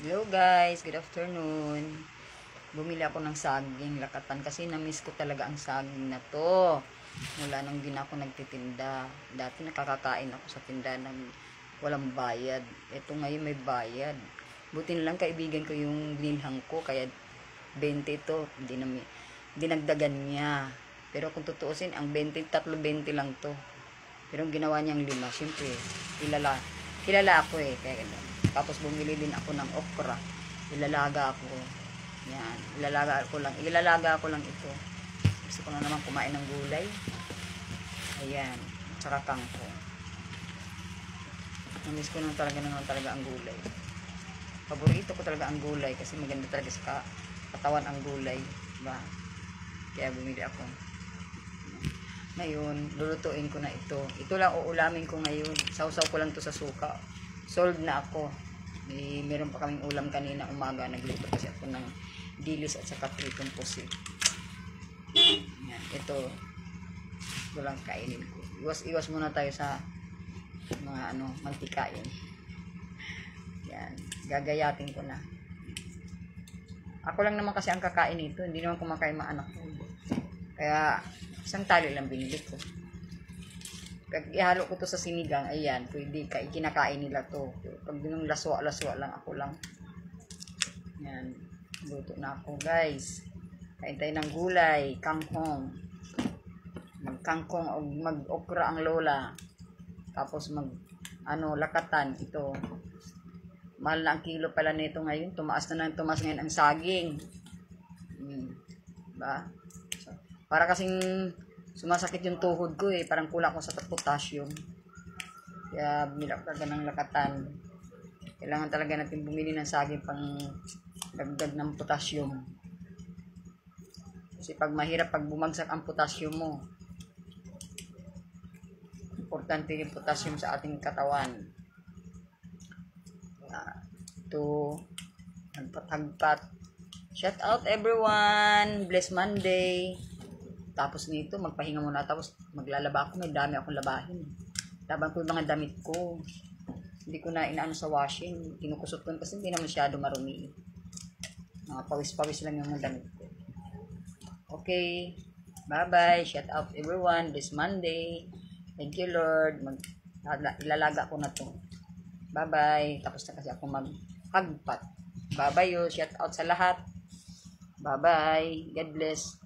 Hello guys, good afternoon. Bumili ako ng saging lakatan kasi na-miss ko talaga ang saging na to. Mula nang din ako nagtitinda. Dati nakakakain ako sa tinda ng walang bayad. Ito ngayon may bayad. Buti na lang kaibigan ko yung binilhan ko kaya 20 ito. Dinagdagan niya. Pero kung tutuusin, ang 20, 20 lang to. Pero ang ginawa niyang 5, siyempre, kilala ako eh. Kaya ganun. Tapos bumili din ako ng okra. Ilalaga ako. Yan. Ilalaga ko lang ito. Gusto ko na naman kumain ng gulay. Ayan. Tsaka kangkong. Namiss ko naman talaga ang gulay. Paborito ko talaga ang gulay kasi maganda talaga sa katawan ang gulay. Diba? Kaya bumili ako. Ngayon, lulutuin ko na ito. Ito lang uulamin ko ngayon. Sausaw ko lang to sa suka. Solved na ako. Meron pa kaming ulam kanina umaga. Nagluto kasi ako ng dilis at saka pritong pusit. Yan. Ito lang kainin ko. Iwas muna tayo sa mga mantikain. Yan. Gagayatin ko na. Ako lang naman kasi ang kakain nito. Hindi naman kumakain mga anak ko. Kaya isang tali lang binili ko. Pag ihalo ko to sa sinigang, ayan, pwede kinakain nila to. Pag yung laswa lang, ako lang. Yan, luto na ako guys. Kain tayo ng gulay, kangkong. Magkangkong o mag-okra ang lola. Tapos lakatan, ito. Mahal na ang kilo pala nito ngayon. Tumaas ngayon ang saging. Diba? Para kasing sumasakit yung tuhod ko eh. Parang kulang ko sa potassium. Kaya bumili ako talaga ng lakatan. Kailangan talaga natin bumili ng saging pang dagdag ng potassium. Kasi pag bumagsak ang potassium mo, importante yung potassium sa ating katawan. Ito, hagpat. Shout out everyone. Bless Monday. Tapos nito, magpahinga muna. Tapos maglalaba ako. May dami akong labahin. Laban ko yung mga damit ko. Hindi ko na inaano sa washing. Kinukusot ko kasi hindi na masyado marumi. Mga pawis-pawis lang yung mga damit ko. Okay. Bye-bye. Shout out everyone. This Monday. Thank you Lord. Ilalaga ko na to. Bye-bye. Tapos na kasi ako maghagpat. Bye-bye yo. Shout out sa lahat. Bye-bye. God bless.